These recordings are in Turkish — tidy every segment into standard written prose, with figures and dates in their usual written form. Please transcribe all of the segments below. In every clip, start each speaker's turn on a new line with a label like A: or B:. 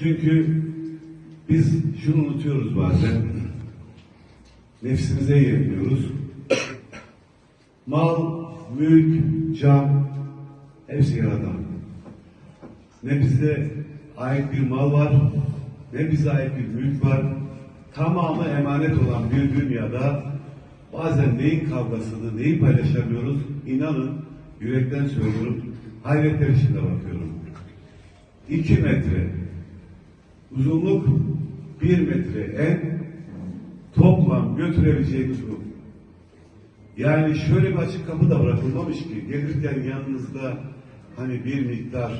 A: Çünkü biz şunu unutuyoruz bazen. Nefsimize yeniliyoruz. Mal, mülk, can hepsi Yaradan. Ne bize ait bir mal var, ne bize ait bir mülk var. Tamamı emanet olan bir dünyada bazen neyin kavgasını, neyi paylaşamıyoruz? İnanın, yürekten söylüyorum, hayretler içinde bakıyorum. 2 metre uzunluk, 1 metre en, toplam götürebileceğimiz bu. Yani şöyle bir açık kapı da bırakılmamış ki, gelirken yanınızda hani bir miktar,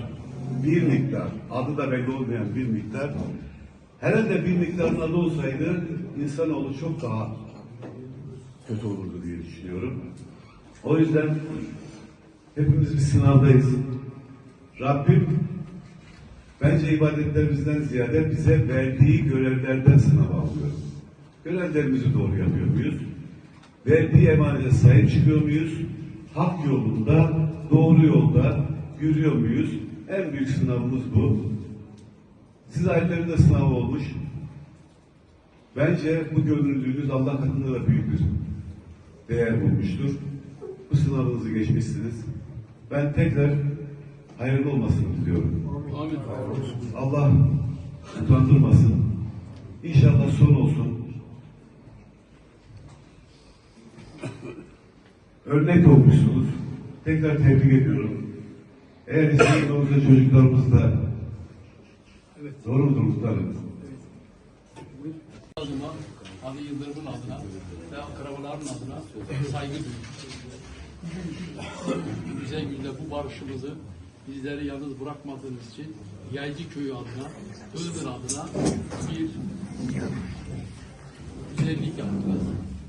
A: adı da belli olmayan bir miktar, herhalde bir miktarın adı olsaydı insanoğlu çok daha kötü olurdu diye düşünüyorum. O yüzden hepimiz bir sınavdayız. Rabbim bence ibadetlerimizden ziyade bize verdiği görevlerden sınav alıyor. Görevlerimizi doğru yapıyor muyuz? Verdiği emanete sahip çıkıyor muyuz? Hak yolunda, doğru yolda yürüyor muyuz? En büyük sınavımız bu. Siz aillerinde sınav olmuş. Bence bu görünürlüğünüz Allah katında da büyük bir değer bulmuştur. Bu sınavınızı geçmişsiniz. Ben tekrar hayırlı olmasını diliyorum.
B: Amin.
A: Allah utandırmasın. İnşallah son olsun. Örnek olmuşsunuz. Tekrar tebrik ediyorum. Eğer İstanbul'da çocuklarımız da doğru mudur muhtarım?
B: Adıma, Ali Yıldırım'ın adına ve akrabaların adına saygı duyuyorum. Güzel günde bu barışımızı bizleri yalnız bırakmadığınız için Yaycı Köyü adına, Iğdır adına bir güzellik yaptınız.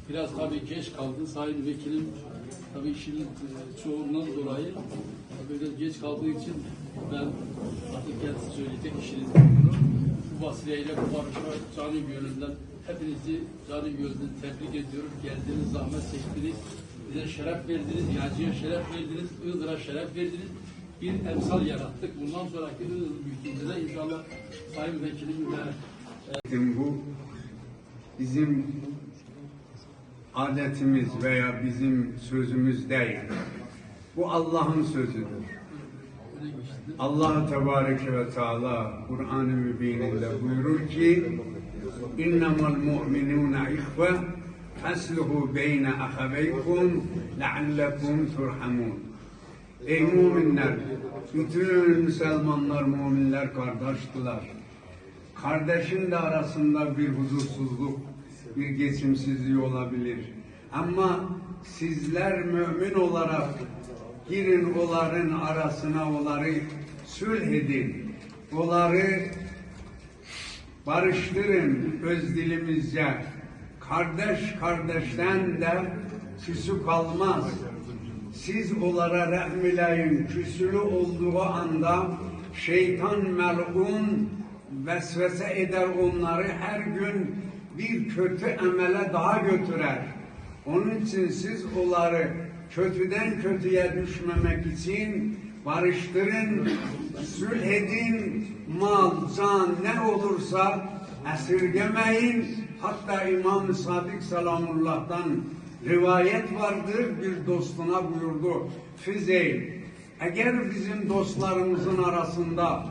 B: Biraz tabii geç kaldı. Sayın Vekilim tabii işinin çoğundan dolayı böyle geç kaldığı için ben artık kendisi söyleyecek işiniz bunu. Bu vasileyle bu barışma canı gönülden hepinizi canı gönülden tebrik ediyorum. Geldiniz, zahmet çektiniz. Bize şeref verdiniz, Yaycı'ya şeref verdiniz, Iğdır'a şeref verdiniz. Bir emsal yarattık. Bundan sonraki Iğdır büyüklüğünde de inşallah Sayın Vekilim ve
C: bu bizim adetimiz veya bizim sözümüz değil. Bu Allah'ın sözüdür. Allah Tebareke ve Teala Kur'an-ı Mübin'inde buyurur ki İnnemel mu'minûne ihve fesluhu beyne ahaveykum leallekum turhamun. Ey müminler, bütün Müslümanlar, müminler kardeştiler. Kardeşin de arasında bir huzursuzluk, bir geçimsizliği olabilir. Ama sizler mümin olarak girin onların arasına, onları sülh edin, onları barıştırın öz dilimizce. Kardeş kardeşten de küsü kalmaz. Siz onlara rahmileyin, küsülü olduğu anda şeytan mel'un vesvese eder onları, her gün bir kötü emele daha götürer. Onun için siz onları kötüden kötüye düşmemek için barıştırın, sülh edin, mal, can ne olursa esirgemeyin. Hatta İmam-ı Sadık Selamullah'tan rivayet vardır, bir dostuna buyurdu. Füzeyl, eğer bizim dostlarımızın arasında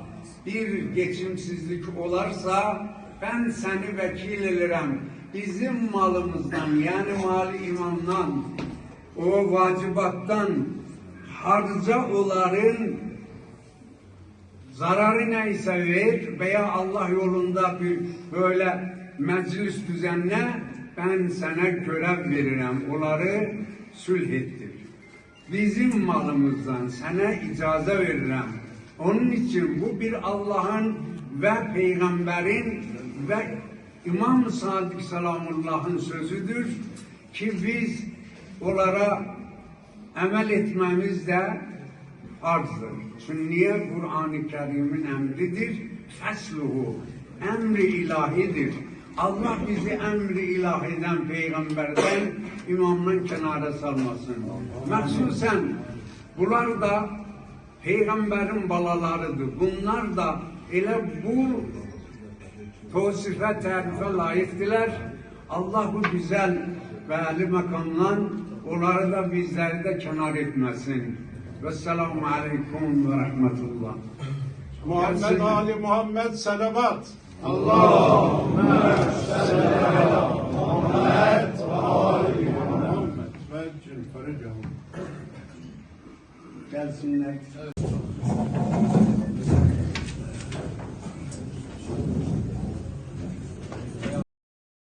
C: bir geçimsizlik olarsa ben seni vekil ederim. Bizim malımızdan, yani mali imamdan, o vacibattan harca onların zararı neyse ver veya Allah yolunda bir böyle meclis düzenle, ben sana görev veririm. Onları sülh ettir. Bizim malımızdan sana icaze veririm. Onun için bu bir Allah'ın ve Peygamberin ve İmam-ı Sadık Selamullah'ın sözüdür ki biz onlara emel etmemiz de farzdır. Çünkü niye? Kur'an-ı Kerim'in emridir. Fesluhu, emri ilahidir. Allah bizi emri ilahiden, peygamberden, imamdan kenara salmasın. Mahsusen bunlar da peygamberin balalarıdır. Bunlar da Elə bu tavsifə, tərifə layıqdırlar. Allah bu güzel ve âli makamdan onları da bizleri de kenar etmesin. Vesselamu aleyküm ve rahmetullah.
D: Muhammed Ali Muhammed salavat.
C: Gelsinler.